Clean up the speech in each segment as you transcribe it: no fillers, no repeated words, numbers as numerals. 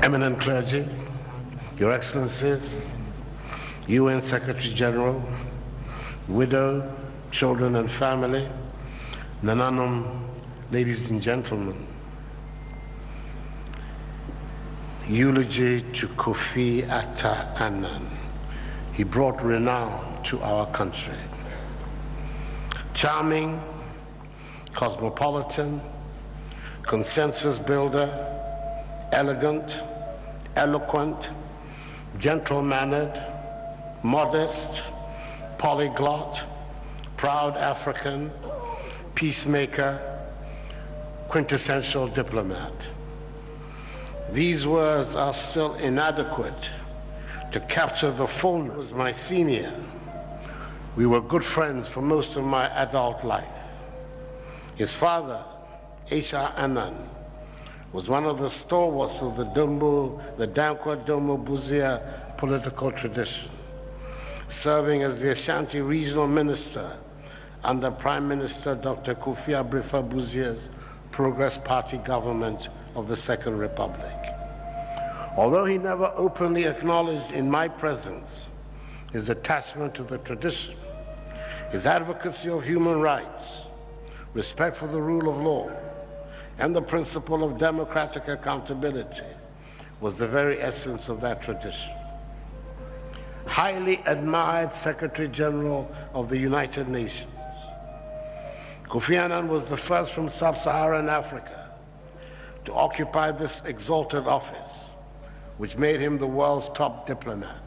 Eminent clergy, Your Excellencies, UN Secretary General, widow, children and family, Nananum, ladies and gentlemen, eulogy to Kofi Annan. He brought renown to our country. Charming, cosmopolitan, consensus builder, elegant, eloquent, gentle-mannered, modest, polyglot, proud African, peacemaker, quintessential diplomat. These words are still inadequate to capture the fullness. He was my senior. We were good friends for most of my adult life. His father, H.R. Annan, was one of the stalwarts of the Dankwa Domo Buzia political tradition, serving as the Ashanti regional minister under Prime Minister Dr. Kofi Abrifa Buzia's Progress Party government of the Second Republic. Although he never openly acknowledged in my presence his attachment to the tradition, his advocacy of human rights, respect for the rule of law, and the principle of democratic accountability was the very essence of that tradition. Highly admired Secretary General of the United Nations, Kofi Annan was the first from sub-Saharan Africa to occupy this exalted office, which made him the world's top diplomat.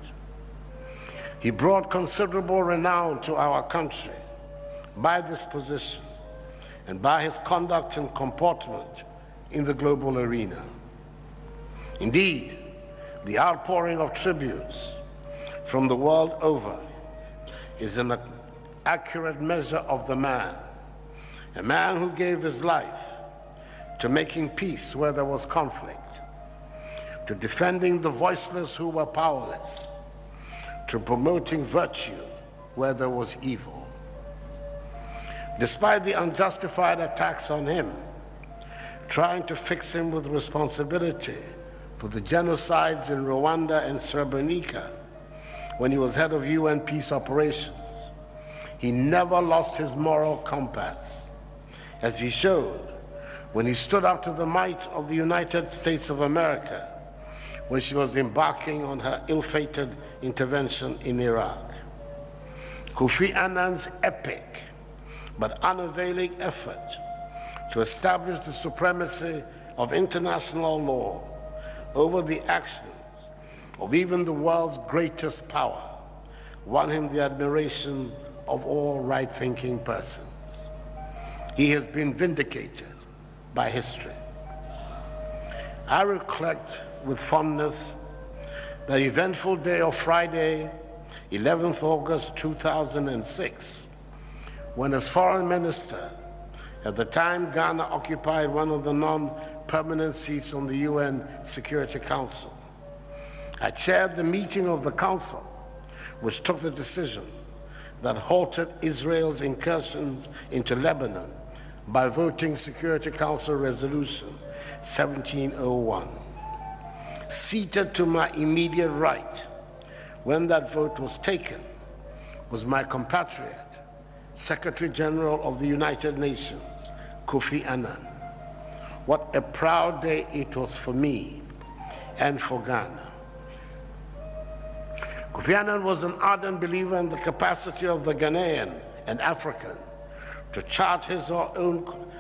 He brought considerable renown to our country by this position and by his conduct and comportment in the global arena. Indeed, the outpouring of tributes from the world over is an accurate measure of the man, a man who gave his life to making peace where there was conflict, to defending the voiceless who were powerless, to promoting virtue where there was evil. Despite the unjustified attacks on him, trying to fix him with responsibility for the genocides in Rwanda and Srebrenica when he was head of UN peace operations, he never lost his moral compass, as he showed when he stood up to the might of the United States of America when she was embarking on her ill-fated intervention in Iraq. Kofi Annan's epic but unavailing effort to establish the supremacy of international law over the actions of even the world's greatest power won him the admiration of all right-thinking persons. He has been vindicated by history. I recollect with fondness the eventful day of Friday, 11th August 2006, when as foreign minister, at the time Ghana occupied one of the non-permanent seats on the UN Security Council, I chaired the meeting of the Council, which took the decision that halted Israel's incursions into Lebanon by voting Security Council Resolution 1701. Seated to my immediate right when that vote was taken was my compatriot, Secretary General of the United Nations, Kofi Annan. What a proud day it was for me and for Ghana. Kofi Annan was an ardent believer in the capacity of the Ghanaian and African to chart his or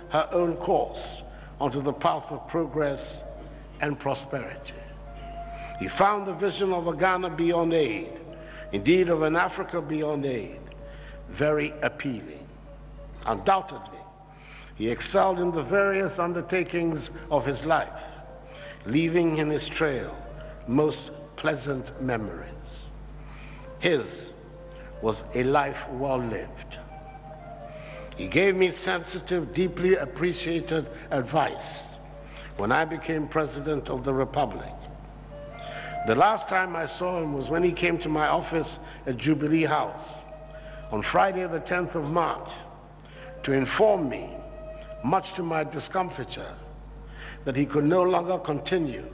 her own course onto the path of progress and prosperity. He found the vision of a Ghana beyond aid, indeed of an Africa beyond aid, very appealing. Undoubtedly, he excelled in the various undertakings of his life, leaving in his trail most pleasant memories. His was a life well lived. He gave me sensitive, deeply appreciated advice when I became President of the Republic. The last time I saw him was when he came to my office at Jubilee House on Friday the 10th of March to inform me, much to my discomfiture, that he could no longer continue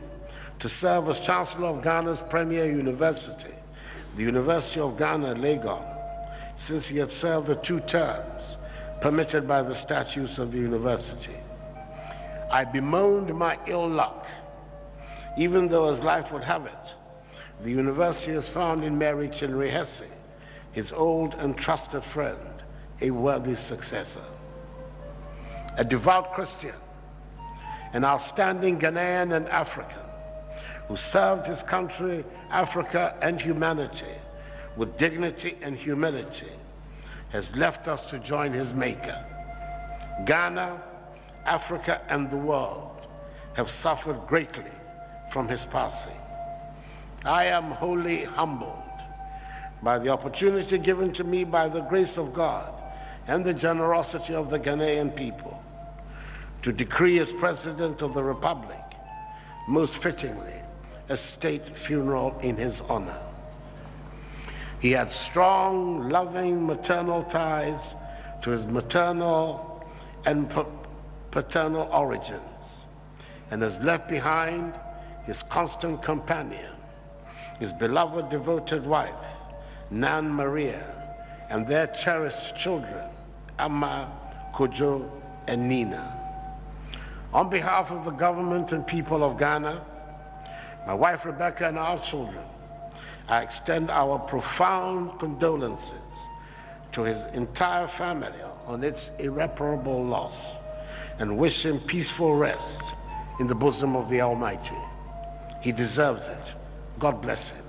to serve as Chancellor of Ghana's premier university, the University of Ghana, Legon, since he had served the 2 terms permitted by the statutes of the university. I bemoaned my ill luck, even though as life would have it, the university has found in Mary Chinrihese, his old and trusted friend, a worthy successor. A devout Christian, an outstanding Ghanaian and African, who served his country, Africa, and humanity with dignity and humility, has left us to join his maker. Ghana, Africa, and the world have suffered greatly from his passing. I am wholly humbled by the opportunity given to me by the grace of God and the generosity of the Ghanaian people to decree as President of the Republic, most fittingly, a state funeral in his honor. He had strong, loving maternal ties to his maternal and paternal origins, and has left behind his constant companion, his beloved devoted wife, Nan Maria, and their cherished children, Amma, Kojo, and Nina. On behalf of the government and people of Ghana, my wife Rebecca, and our children, I extend our profound condolences to his entire family on its irreparable loss, and wish him peaceful rest in the bosom of the Almighty. He deserves it. God bless him.